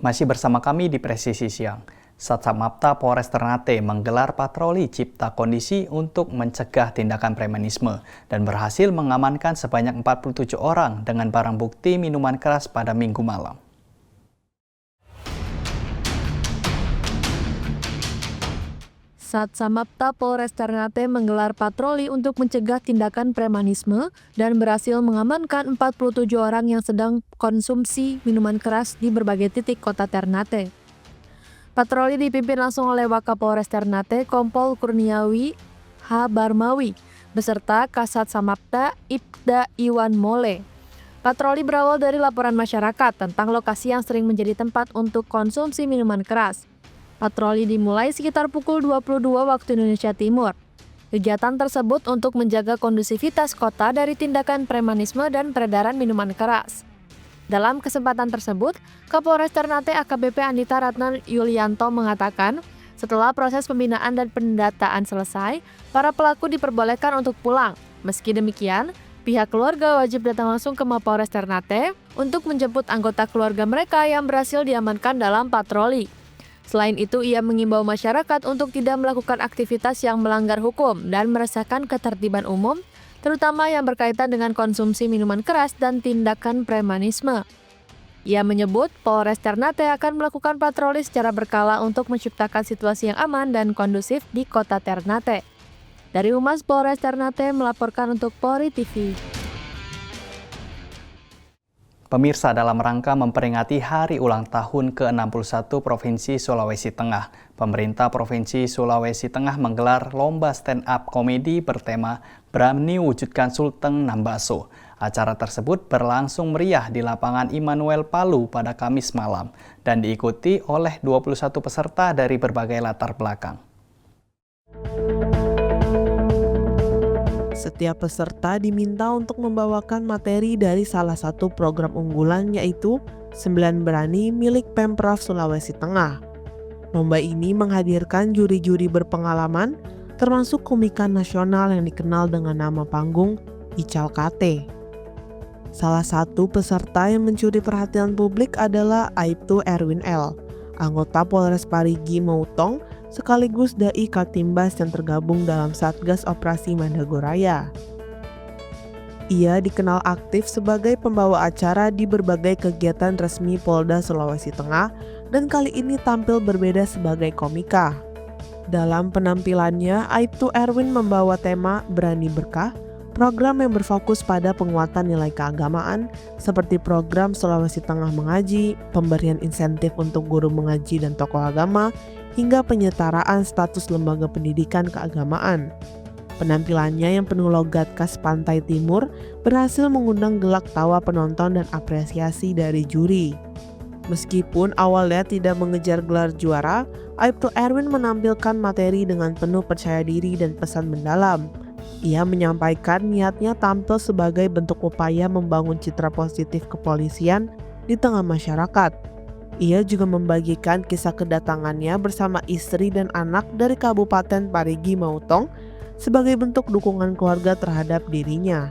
Masih bersama kami di Presisi Siang. Satsamapta Polres Ternate menggelar patroli cipta kondisi untuk mencegah tindakan premanisme dan berhasil mengamankan sebanyak 47 orang dengan barang bukti minuman keras pada Minggu malam. Satsamapta Polres Ternate menggelar patroli untuk mencegah tindakan premanisme dan berhasil mengamankan 47 orang yang sedang konsumsi minuman keras di berbagai titik kota Ternate. Patroli dipimpin langsung oleh Wakapolres Ternate Kompol Kurniawi H. Barmawi beserta Kasat Samapta Ibda Iwan Mole. Patroli berawal dari laporan masyarakat tentang lokasi yang sering menjadi tempat untuk konsumsi minuman keras. Patroli dimulai sekitar pukul 22 waktu Indonesia Timur. Kegiatan tersebut untuk menjaga kondusivitas kota dari tindakan premanisme dan peredaran minuman keras. Dalam kesempatan tersebut, Kapolres Ternate AKBP Andita Ratna Yulianto mengatakan, setelah proses pembinaan dan pendataan selesai, para pelaku diperbolehkan untuk pulang. Meski demikian, pihak keluarga wajib datang langsung ke Mapolres Ternate untuk menjemput anggota keluarga mereka yang berhasil diamankan dalam patroli. Selain itu, ia mengimbau masyarakat untuk tidak melakukan aktivitas yang melanggar hukum dan meresahkan ketertiban umum, terutama yang berkaitan dengan konsumsi minuman keras dan tindakan premanisme. Ia menyebut Polres Ternate akan melakukan patroli secara berkala untuk menciptakan situasi yang aman dan kondusif di kota Ternate. Dari Humas Polres Ternate melaporkan untuk Polri TV. Pemirsa, dalam rangka memperingati hari ulang tahun ke-61 Provinsi Sulawesi Tengah, pemerintah Provinsi Sulawesi Tengah menggelar lomba stand-up komedi bertema Berani Wujudkan Sulteng Nambaso. Acara tersebut berlangsung meriah di lapangan Immanuel Palu pada Kamis malam dan diikuti oleh 21 peserta dari berbagai latar belakang. Setiap peserta diminta untuk membawakan materi dari salah satu program unggulan yaitu 9 Berani milik Pemprov Sulawesi Tengah. Lomba ini menghadirkan juri-juri berpengalaman termasuk komika nasional yang dikenal dengan nama panggung Ical Kate. Salah satu peserta yang mencuri perhatian publik adalah Aibtu Erwin L., anggota Polres Parigi Mautong sekaligus Dai Kaltimbas yang tergabung dalam Satgas Operasi Mandagoraya. Ia dikenal aktif sebagai pembawa acara di berbagai kegiatan resmi Polda Sulawesi Tengah dan kali ini tampil berbeda sebagai komika. Dalam penampilannya, Aibtu Erwin membawa tema Berani Berkah, program yang berfokus pada penguatan nilai keagamaan seperti program Sulawesi Tengah Mengaji, pemberian insentif untuk guru mengaji dan tokoh agama, hingga penyetaraan status lembaga pendidikan keagamaan. Penampilannya yang penuh logat khas Pantai Timur berhasil mengundang gelak tawa penonton dan apresiasi dari juri. Meskipun awalnya tidak mengejar gelar juara, Aibtu Erwin menampilkan materi dengan penuh percaya diri dan pesan mendalam. Ia menyampaikan niatnya tampil sebagai bentuk upaya membangun citra positif kepolisian di tengah masyarakat. Ia juga membagikan kisah kedatangannya bersama istri dan anak dari Kabupaten Parigi Mautong sebagai bentuk dukungan keluarga terhadap dirinya.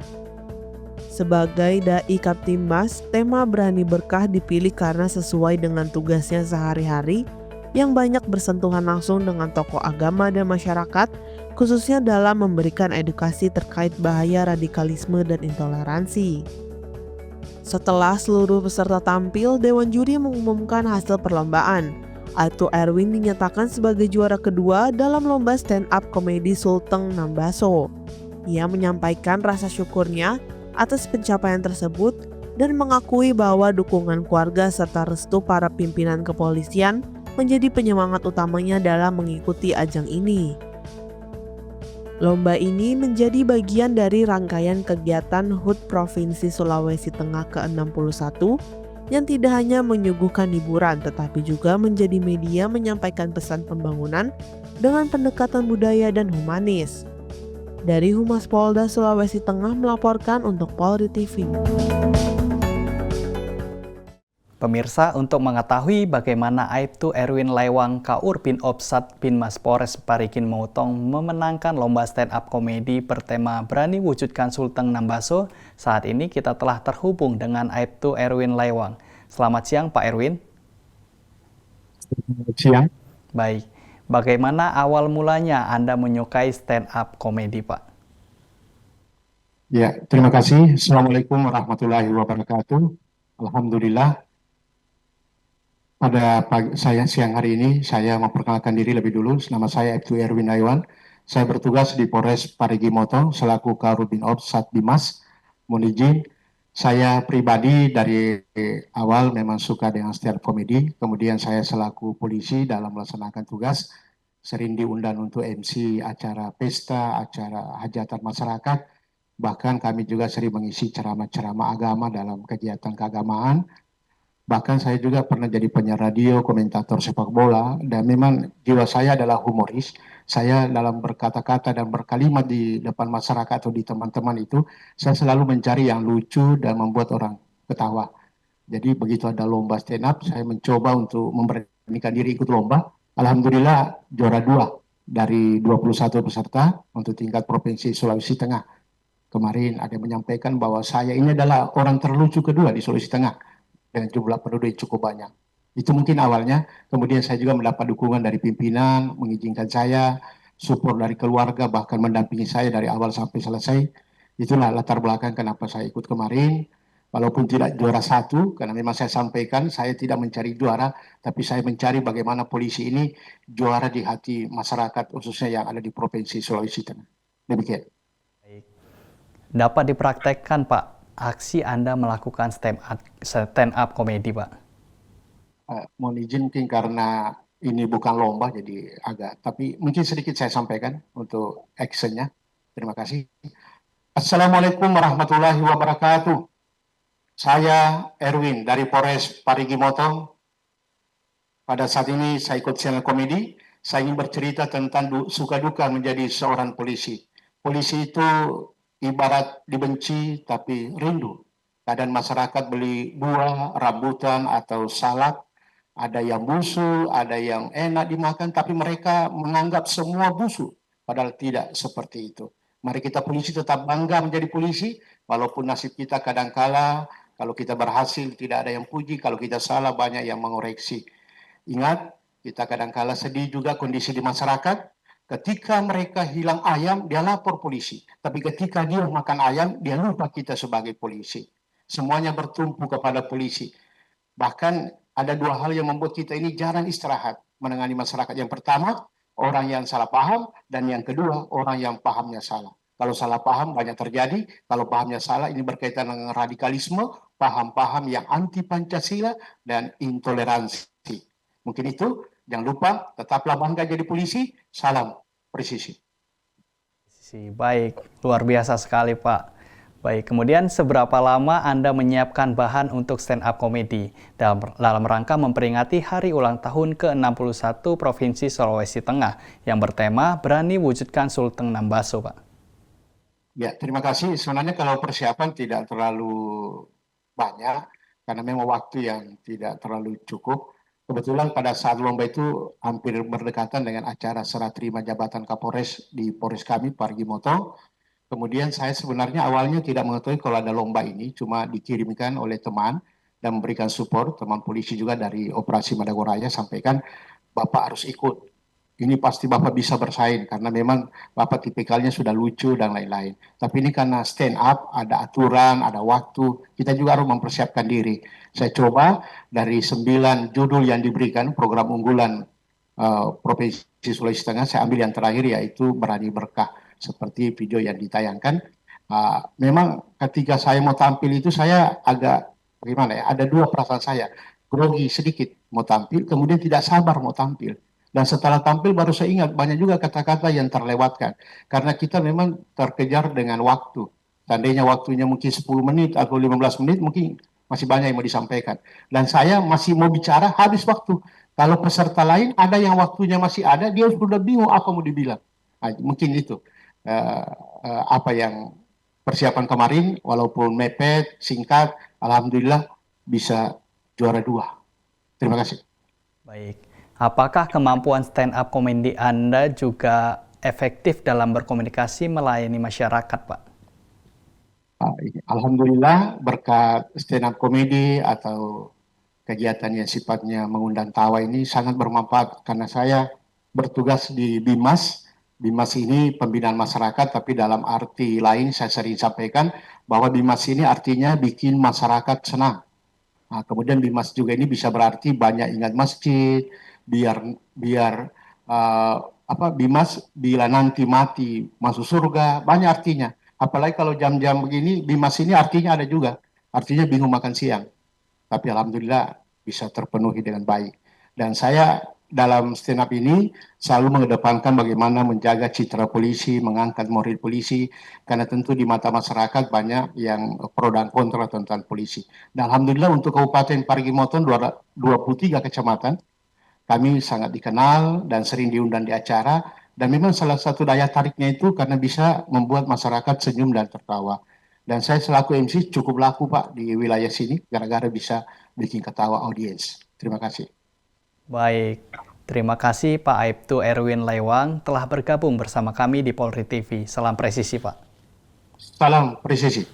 Sebagai Dai Kaptimbas, tema Berani Berkah dipilih karena sesuai dengan tugasnya sehari-hari yang banyak bersentuhan langsung dengan tokoh agama dan masyarakat, khususnya dalam memberikan edukasi terkait bahaya radikalisme dan intoleransi. Setelah seluruh peserta tampil, Dewan Juri mengumumkan hasil perlombaan. Aibtu Erwin dinyatakan sebagai juara kedua dalam lomba stand-up komedi Sulteng Nambaso. Ia menyampaikan rasa syukurnya atas pencapaian tersebut dan mengakui bahwa dukungan keluarga serta restu para pimpinan kepolisian menjadi penyemangat utamanya dalam mengikuti ajang ini. Lomba ini menjadi bagian dari rangkaian kegiatan HUT Provinsi Sulawesi Tengah ke-61 yang tidak hanya menyuguhkan hiburan tetapi juga menjadi media menyampaikan pesan pembangunan dengan pendekatan budaya dan humanis. Dari Humas Polda Sulawesi Tengah melaporkan untuk Polri TV. Pemirsa, untuk mengetahui bagaimana Aibtu Erwin Lewang Kaur bin Opsat bin Mas Polres Parigi Mautong memenangkan lomba stand-up komedi bertema Berani Wujudkan Sulteng Nambaso, saat ini kita telah terhubung dengan Aibtu Erwin Lewang. Selamat siang Pak Erwin. Siang. Baik, bagaimana awal mulanya Anda menyukai stand up komedi, Pak? Ya, terima kasih. Assalamualaikum warahmatullahi wabarakatuh. Alhamdulillah, pada siang hari ini saya memperkenalkan diri lebih dulu. Nama saya Ibtu Erwin Aywan. Saya bertugas di Polres Parigi Motong selaku Karubin Ops Satdimas. Mohon izin, saya pribadi dari awal memang suka dengan stand up komedi. Kemudian saya selaku polisi dalam melaksanakan tugas sering diundang untuk MC acara pesta, acara hajatan masyarakat. Bahkan kami juga sering mengisi ceramah-ceramah agama dalam kegiatan keagamaan. Bahkan saya juga pernah jadi penyiar radio, komentator sepak bola, dan memang jiwa saya adalah humoris. Saya dalam berkata-kata dan berkalimat di depan masyarakat atau di teman-teman itu, saya selalu mencari yang lucu dan membuat orang ketawa. Jadi begitu ada lomba stand up, saya mencoba untuk memberanikan diri ikut lomba. Alhamdulillah juara 2 dari 21 peserta untuk tingkat Provinsi Sulawesi Tengah. Kemarin ada yang menyampaikan bahwa saya ini adalah orang terlucu kedua di Sulawesi Tengah dengan jumlah penduduk yang cukup banyak. Itu mungkin awalnya. Kemudian saya juga mendapat dukungan dari pimpinan, mengizinkan saya, support dari keluarga, bahkan mendampingi saya dari awal sampai selesai. Itulah latar belakang kenapa saya ikut kemarin. Walaupun tidak juara 1, karena memang saya sampaikan, saya tidak mencari juara, tapi saya mencari bagaimana polisi ini juara di hati masyarakat, khususnya yang ada di Provinsi Sulawesi Tengah. Demikian. Baik. Dapat dipraktekkan, Pak, aksi Anda melakukan stand up komedi, Pak? Mohon izin mungkin karena ini bukan lomba jadi tapi mungkin sedikit saya sampaikan untuk actionnya. Terima kasih. Assalamualaikum warahmatullahi wabarakatuh. Saya Erwin dari Polres Parigi Motong. Pada saat ini saya ikut channel komedi. Saya ingin bercerita tentang suka duka menjadi seorang polisi. Polisi itu ibarat dibenci tapi rindu. Kadang masyarakat beli buah, rambutan atau salad, ada yang busuk, ada yang enak dimakan, tapi mereka menganggap semua busuk, padahal tidak seperti itu. Mari kita polisi tetap bangga menjadi polisi, walaupun nasib kita kadangkala, kalau kita berhasil tidak ada yang puji, kalau kita salah banyak yang mengoreksi. Ingat, kita kadangkala sedih juga kondisi di masyarakat. Ketika mereka hilang ayam, dia lapor polisi. Tapi ketika dia makan ayam, dia lupa kita sebagai polisi. Semuanya bertumpu kepada polisi. Bahkan ada 2 hal yang membuat kita ini jarang istirahat menangani masyarakat. Yang pertama, orang yang salah paham. Dan yang kedua, orang yang pahamnya salah. Kalau salah paham banyak terjadi. Kalau pahamnya salah, ini berkaitan dengan radikalisme, paham-paham yang anti Pancasila, dan intoleransi. Mungkin itu, jangan lupa, tetaplah bangga jadi polisi. Salam presisi. Baik, luar biasa sekali, Pak. Baik, kemudian seberapa lama Anda menyiapkan bahan untuk stand up komedi dalam rangka memperingati hari ulang tahun ke-61 Provinsi Sulawesi Tengah yang bertema Berani Wujudkan Sulteng Nambaso, Pak? Ya, terima kasih. Sebenarnya kalau persiapan tidak terlalu banyak, karena memang waktu yang tidak terlalu cukup. Kebetulan pada saat lomba itu hampir berdekatan dengan acara serah terima jabatan Kapolres di Polres kami, Parigi Motong. Kemudian saya sebenarnya awalnya tidak mengetahui kalau ada lomba ini, cuma dikirimkan oleh teman dan memberikan support, teman polisi juga dari Operasi Madagoraya sampaikan, Bapak harus ikut. Ini pasti Bapak bisa bersaing, karena memang Bapak tipikalnya sudah lucu dan lain-lain. Tapi ini karena stand up, ada aturan, ada waktu, kita juga harus mempersiapkan diri. Saya coba dari 9 judul yang diberikan, program unggulan Provinsi Sulawesi Tengah, saya ambil yang terakhir yaitu Berani Berkah. Seperti video yang ditayangkan, memang ketika saya mau tampil itu saya agak bagaimana ya, ada 2 perasaan saya, grogi sedikit mau tampil, kemudian tidak sabar mau tampil, dan setelah tampil baru saya ingat banyak juga kata-kata yang terlewatkan, karena kita memang terkejar dengan waktu. Seandainya waktunya mungkin 10 menit atau 15 menit, mungkin masih banyak yang mau disampaikan, dan saya masih mau bicara habis waktu. Kalau peserta lain ada yang waktunya masih ada, dia sudah bingung apa mau dibilang. Mungkin itu apa yang persiapan kemarin, walaupun mepet, singkat, alhamdulillah bisa juara 2. Terima kasih. Baik, apakah kemampuan stand up komedi Anda juga efektif dalam berkomunikasi melayani masyarakat, Pak? Alhamdulillah berkat stand up komedi atau kegiatan yang sifatnya mengundang tawa ini sangat bermanfaat karena saya bertugas di BIMAS. BIMAS ini pembinaan masyarakat, tapi dalam arti lain saya sering sampaikan bahwa BIMAS ini artinya bikin masyarakat senang. Nah, kemudian BIMAS juga ini bisa berarti banyak ingat masjid, biar BIMAS bila nanti mati masuk surga, banyak artinya. Apalagi kalau jam-jam begini, BIMAS ini artinya ada juga, artinya bingung makan siang. Tapi alhamdulillah bisa terpenuhi dengan baik. Dan saya dalam stand up ini selalu mengedepankan bagaimana menjaga citra polisi, mengangkat moral polisi, karena tentu di mata masyarakat banyak yang pro dan kontra tentang polisi. Dan alhamdulillah untuk Kabupaten Parigi Motong 23 kecamatan, kami sangat dikenal dan sering diundang di acara, dan memang salah satu daya tariknya itu karena bisa membuat masyarakat senyum dan tertawa. Dan saya selaku MC cukup laku Pak di wilayah sini, gara-gara bisa bikin ketawa audiens. Terima kasih. Baik, terima kasih Pak Aibtu Erwin Lewang telah bergabung bersama kami di Polri TV. Salam presisi Pak. Salam presisi.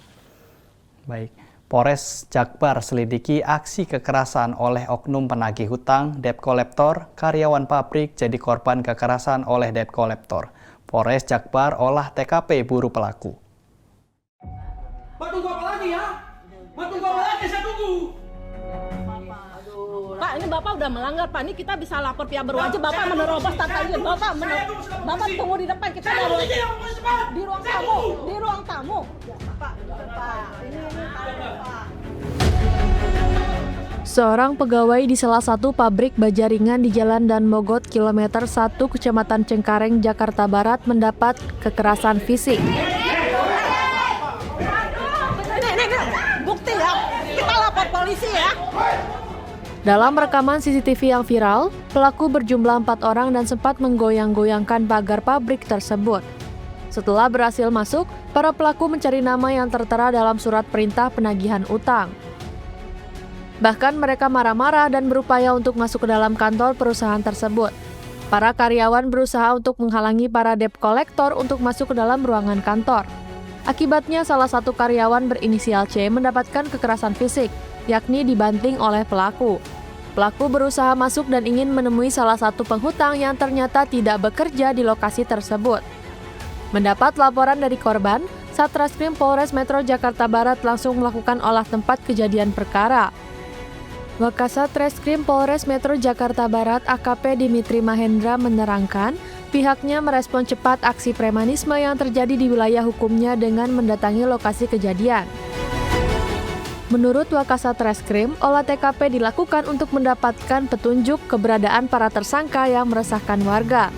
Baik. Polres Jakbar selidiki aksi kekerasan oleh oknum penagih hutang, debt collector, karyawan pabrik jadi korban kekerasan oleh debt collector. Polres Jakbar olah TKP buru pelaku. Pak, tunggu apa lagi ya? Pak, tunggu apa lagi? Saya tunggu. Pak, ini Bapak udah melanggar, Pak. Ini kita bisa lapor pihak berwajib. Bapak menerobos tata izin. Bapak tunggu di depan. Kita ada di ruang tamu. Di ruang tamu. Pak, ini Pak. Seorang pegawai di salah satu pabrik baja ringan di Jalan Dan Mogot kilometer 1 Kecamatan Cengkareng, Jakarta Barat mendapat kekerasan fisik. Ini, bukti ya. Kita lapor polisi ya. Dalam rekaman CCTV yang viral, pelaku berjumlah 4 orang dan sempat menggoyang-goyangkan pagar pabrik tersebut. Setelah berhasil masuk, para pelaku mencari nama yang tertera dalam surat perintah penagihan utang. Bahkan mereka marah-marah dan berupaya untuk masuk ke dalam kantor perusahaan tersebut. Para karyawan berusaha untuk menghalangi para debt collector untuk masuk ke dalam ruangan kantor. Akibatnya salah satu karyawan berinisial C mendapatkan kekerasan fisik, yakni dibanting oleh pelaku. Pelaku berusaha masuk dan ingin menemui salah satu penghutang yang ternyata tidak bekerja di lokasi tersebut. Mendapat laporan dari korban, Satreskrim Polres Metro Jakarta Barat langsung melakukan olah tempat kejadian perkara. Wakasat Reskrim Polres Metro Jakarta Barat AKP Dimitri Mahendra menerangkan, pihaknya merespon cepat aksi premanisme yang terjadi di wilayah hukumnya dengan mendatangi lokasi kejadian. Menurut Wakasat Reskrim, olah TKP dilakukan untuk mendapatkan petunjuk keberadaan para tersangka yang meresahkan warga.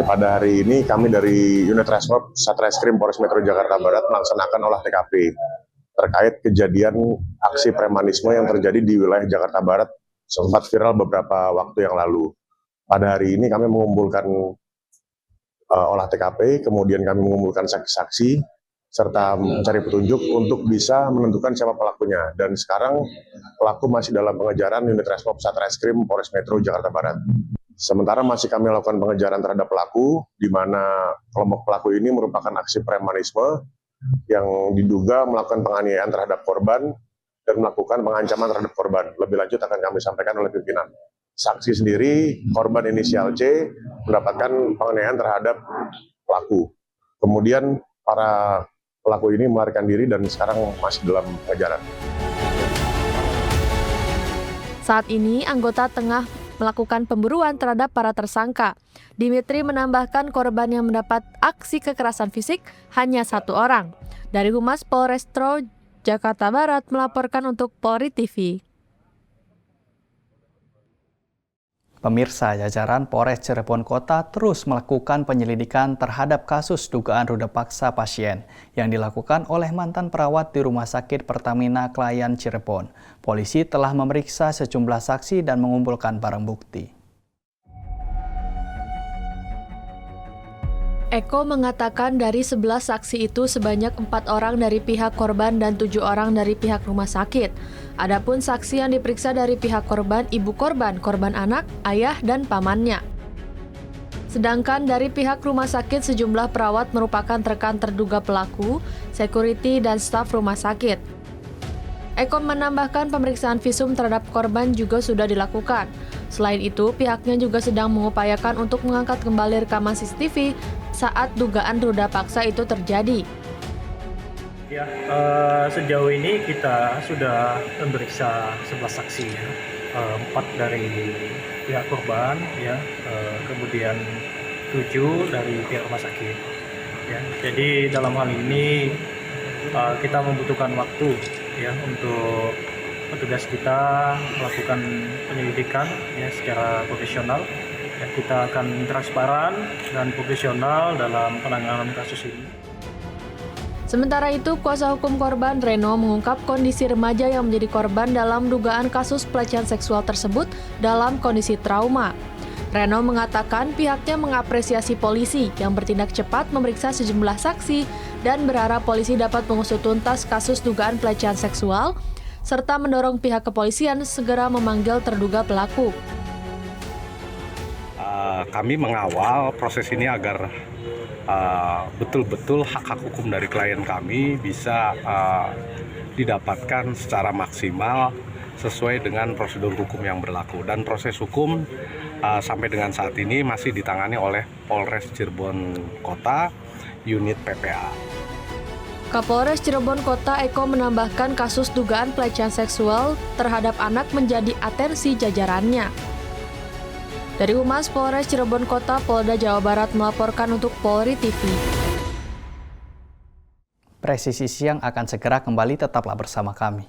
Pada hari ini kami dari Unit Resmob Satreskrim Polres Metro Jakarta Barat melaksanakan olah TKP terkait kejadian aksi premanisme yang terjadi di wilayah Jakarta Barat sempat viral beberapa waktu yang lalu. Pada hari ini kami mengumpulkan olah TKP, kemudian kami mengumpulkan saksi-saksi serta mencari petunjuk untuk bisa menentukan siapa pelakunya. Dan sekarang pelaku masih dalam pengejaran Unit Resmob Satreskrim Polres Metro Jakarta Barat. Sementara masih kami lakukan pengejaran terhadap pelaku, di mana kelompok pelaku ini merupakan aksi premanisme yang diduga melakukan penganiayaan terhadap korban dan melakukan pengancaman terhadap korban. Lebih lanjut akan kami sampaikan oleh pimpinan. Saksi sendiri, korban inisial C, mendapatkan penganiayaan terhadap pelaku. Kemudian para pelaku ini melarikan diri dan sekarang masih dalam pengejaran. Saat ini, anggota tengah melakukan pemburuan terhadap para tersangka. Dimitri menambahkan korban yang mendapat aksi kekerasan fisik hanya 1 orang. Dari Humas Polrestro Jakarta Barat melaporkan untuk Polri TV. Pemirsa, jajaran Polres Cirebon Kota terus melakukan penyelidikan terhadap kasus dugaan ruda paksa pasien yang dilakukan oleh mantan perawat di Rumah Sakit Pertamina Klayan Cirebon. Polisi telah memeriksa sejumlah saksi dan mengumpulkan barang bukti. Eko mengatakan dari 11 saksi itu sebanyak 4 orang dari pihak korban dan 7 orang dari pihak rumah sakit. Adapun saksi yang diperiksa dari pihak korban, ibu korban, korban anak, ayah, dan pamannya. Sedangkan dari pihak rumah sakit sejumlah perawat merupakan rekan terduga pelaku, security, dan staf rumah sakit. Eko menambahkan pemeriksaan visum terhadap korban juga sudah dilakukan. Selain itu, pihaknya juga sedang mengupayakan untuk mengangkat kembali rekaman CCTV saat dugaan ruda paksa itu terjadi. Ya, sejauh ini kita sudah memeriksa 11 saksi, ya. 4 dari pihak korban, ya, kemudian 7 dari pihak rumah sakit. Ya. Jadi dalam hal ini kita membutuhkan waktu, ya, untuk petugas kita melakukan penyelidikan, ya, secara profesional. Ya, kita akan transparan dan profesional dalam penanganan kasus ini. Sementara itu, kuasa hukum korban Reno mengungkap kondisi remaja yang menjadi korban dalam dugaan kasus pelecehan seksual tersebut dalam kondisi trauma. Reno mengatakan pihaknya mengapresiasi polisi yang bertindak cepat memeriksa sejumlah saksi dan berharap polisi dapat mengusut tuntas kasus dugaan pelecehan seksual, serta mendorong pihak kepolisian segera memanggil terduga pelaku. Kami mengawal proses ini agar betul-betul hak-hak hukum dari klien kami bisa didapatkan secara maksimal sesuai dengan prosedur hukum yang berlaku. Dan proses hukum sampai dengan saat ini masih ditangani oleh Polres Cirebon Kota, unit PPA. Kapolres Cirebon Kota Eko menambahkan kasus dugaan pelecehan seksual terhadap anak menjadi atensi jajarannya. Dari Humas Polres Cirebon Kota, Polda Jawa Barat melaporkan untuk Polri TV. Presisi Siang akan segera kembali, tetaplah bersama kami.